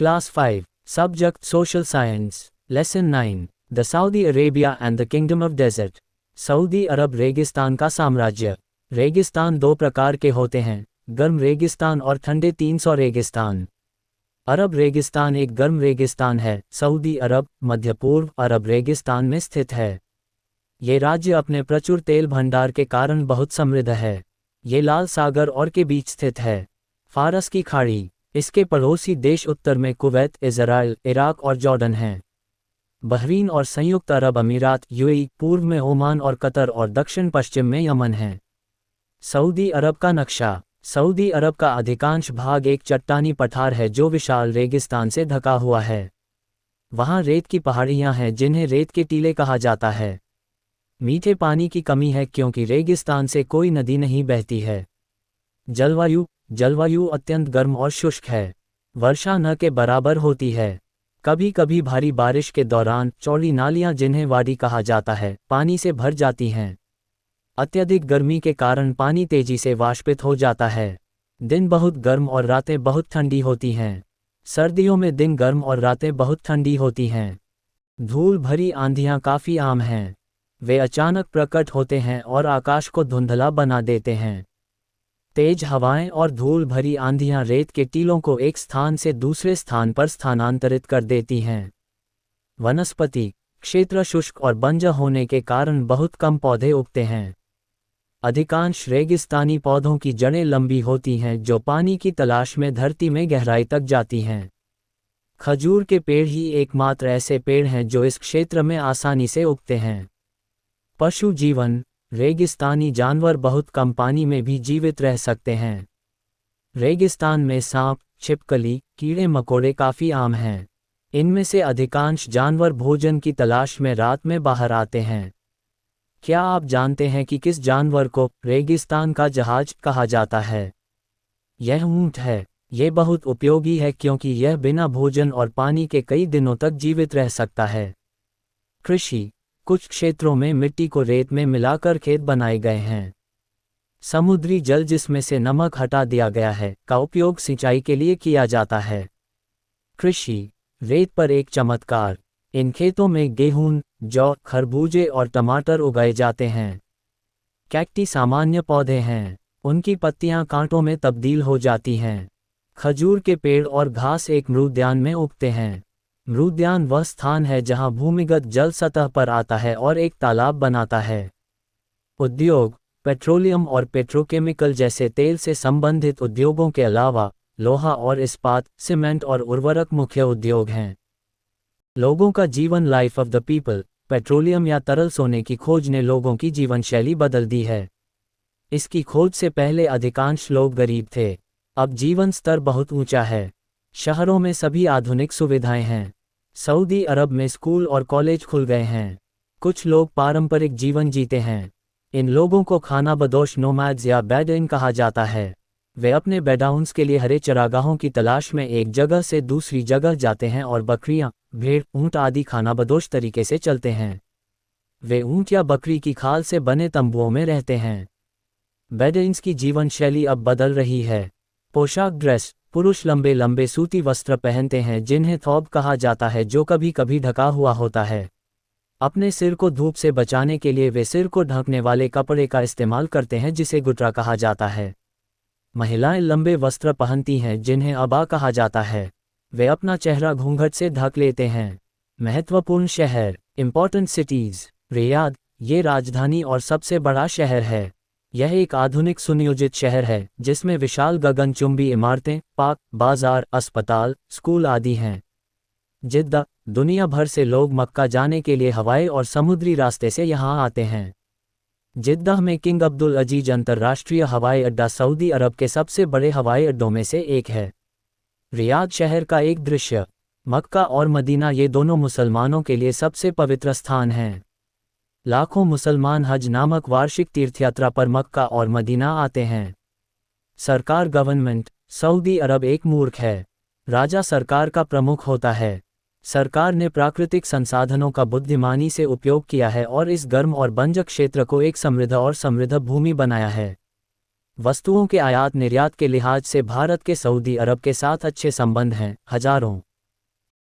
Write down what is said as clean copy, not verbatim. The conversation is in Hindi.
Class 5, Subject Social Science, Lesson 9, The Saudi Arabia and the Kingdom of Desert. Saudi Arab रेगिस्तान का साम्राज्य। रेगिस्तान दो प्रकार के होते हैं, गर्म रेगिस्तान और ठंडे 300 रेगिस्तान। अरब रेगिस्तान एक गर्म रेगिस्तान है। सऊदी अरब, मध्य पूर्व अरब रेगिस्तान में स्थित है। ये राज्य अपने प्रचुर तेल भंडार के कारण बहुत समृद्ध है। ये लाल सागर और के बीच स्थित है। फारस की खाड़ी। इसके पड़ोसी देश उत्तर में कुवैत, इजराइल, इराक और जॉर्डन हैं। बहरीन और संयुक्त अरब अमीरात यूएई, पूर्व में ओमान और कतर और दक्षिण पश्चिम में यमन हैं। सऊदी अरब का नक्शा। सऊदी अरब का अधिकांश भाग एक चट्टानी पठार है जो विशाल रेगिस्तान से ढका हुआ है। वहाँ रेत की पहाड़ियाँ हैं जिन्हें रेत के टीले कहा जाता है। मीठे पानी की कमी है क्योंकि रेगिस्तान से कोई नदी नहीं बहती है। जलवायु अत्यंत गर्म और शुष्क है। वर्षा न के बराबर होती है। कभी कभी भारी बारिश के दौरान चौड़ी नालियां जिन्हें वाडी कहा जाता है, पानी से भर जाती हैं। अत्यधिक गर्मी के कारण पानी तेजी से वाष्पित हो जाता है। दिन बहुत गर्म और रातें बहुत ठंडी होती हैं। सर्दियों में दिन गर्म और रातें बहुत ठंडी होती हैं। धूल भरी आंधियां काफ़ी आम हैं। वे अचानक प्रकट होते हैं और आकाश को धुंधला बना देते हैं। तेज हवाएं और धूल भरी आंधियां रेत के टीलों को एक स्थान से दूसरे स्थान पर स्थानांतरित कर देती हैं। वनस्पति क्षेत्र शुष्क और बंजर होने के कारण बहुत कम पौधे उगते हैं। अधिकांश रेगिस्तानी पौधों की जड़ें लंबी होती हैं जो पानी की तलाश में धरती में गहराई तक जाती हैं। खजूर के पेड़ ही एकमात्र ऐसे पेड़ हैं जो इस क्षेत्र में आसानी से उगते हैं। पशु जीवन। रेगिस्तानी जानवर बहुत कम पानी में भी जीवित रह सकते हैं। रेगिस्तान में सांप, छिपकली, कीड़े मकोड़े काफ़ी आम हैं। इनमें से अधिकांश जानवर भोजन की तलाश में रात में बाहर आते हैं। क्या आप जानते हैं कि किस जानवर को रेगिस्तान का जहाज कहा जाता है? यह ऊंट है। यह बहुत उपयोगी है क्योंकि यह बिना भोजन और पानी के कई दिनों तक जीवित रह सकता है। कृषि। कुछ क्षेत्रों में मिट्टी को रेत में मिलाकर खेत बनाए गए हैं। समुद्री जल जिसमें से नमक हटा दिया गया है का उपयोग सिंचाई के लिए किया जाता है। कृषि। रेत पर एक चमत्कार। इन खेतों में गेहूं, जौ, खरबूजे और टमाटर उगाए जाते हैं। कैक्टी सामान्य पौधे हैं। उनकी पत्तियां कांटों में तब्दील हो जाती हैं। खजूर के पेड़ और घास एक मृद्यान में उगते हैं। मृद्यान वह स्थान है जहां भूमिगत जल सतह पर आता है और एक तालाब बनाता है। उद्योग। पेट्रोलियम और पेट्रोकेमिकल जैसे तेल से संबंधित उद्योगों के अलावा लोहा और इस्पात, सीमेंट और उर्वरक मुख्य उद्योग हैं। लोगों का जीवन। Life of the people. Petroleum या तरल सोने की खोज ने लोगों की जीवन शैली बदल दी है। इसकी खोज से पहले अधिकांश लोग गरीब थे। अब जीवन स्तर बहुत ऊंचा है। शहरों में सभी आधुनिक सुविधाएं हैं। सऊदी अरब में स्कूल और कॉलेज खुल गए हैं। कुछ लोग पारंपरिक जीवन जीते हैं। इन लोगों को खानाबदोश नोमैड्स या बेडुइन कहा जाता है। वे अपने बेडाउन्स के लिए हरे चरागाहों की तलाश में एक जगह से दूसरी जगह जाते हैं और बकरियां, भेड़, ऊंट आदि खानाबदोश तरीके से चलते हैं। वे ऊंट या बकरी की खाल से बने तंबुओं में रहते हैं। बेडुइन्स की जीवन शैली अब बदल रही है। पोशाक। ड्रेस। पुरुष लंबे लंबे सूती वस्त्र पहनते हैं जिन्हें थौब कहा जाता है जो कभी कभी ढका हुआ होता है। अपने सिर को धूप से बचाने के लिए वे सिर को ढकने वाले कपड़े का इस्तेमाल करते हैं जिसे गुटरा कहा जाता है। महिलाएं लंबे वस्त्र पहनती हैं जिन्हें अबा कहा जाता है। वे अपना चेहरा घूंघट से ढक लेते हैं। महत्वपूर्ण शहर। Important cities. रियाद। ये राजधानी और सबसे बड़ा शहर है। यह एक आधुनिक सुनियोजित शहर है जिसमें विशाल गगनचुंबी इमारतें, पार्क, बाजार, अस्पताल, स्कूल आदि हैं। जिद्दा। दुनिया भर से लोग मक्का जाने के लिए हवाई और समुद्री रास्ते से यहाँ आते हैं। जिद्दा में किंग अब्दुल अजीज अंतर्राष्ट्रीय हवाई अड्डा सऊदी अरब के सबसे बड़े हवाई अड्डों में से एक है। रियाद शहर का एक दृश्य। मक्का और मदीना ये दोनों मुसलमानों के लिए सबसे पवित्र स्थान हैं। लाखों मुसलमान हज नामक वार्षिक तीर्थयात्रा पर मक्का और मदीना आते हैं। सरकार। गवर्नमेंट। सऊदी अरब एक मूर्ख है। राजा सरकार का प्रमुख होता है। सरकार ने प्राकृतिक संसाधनों का बुद्धिमानी से उपयोग किया है और इस गर्म और बंजर क्षेत्र को एक समृद्ध भूमि बनाया है। वस्तुओं के आयात निर्यात के लिहाज से भारत के सऊदी अरब के साथ अच्छे संबंध हैं। हजारों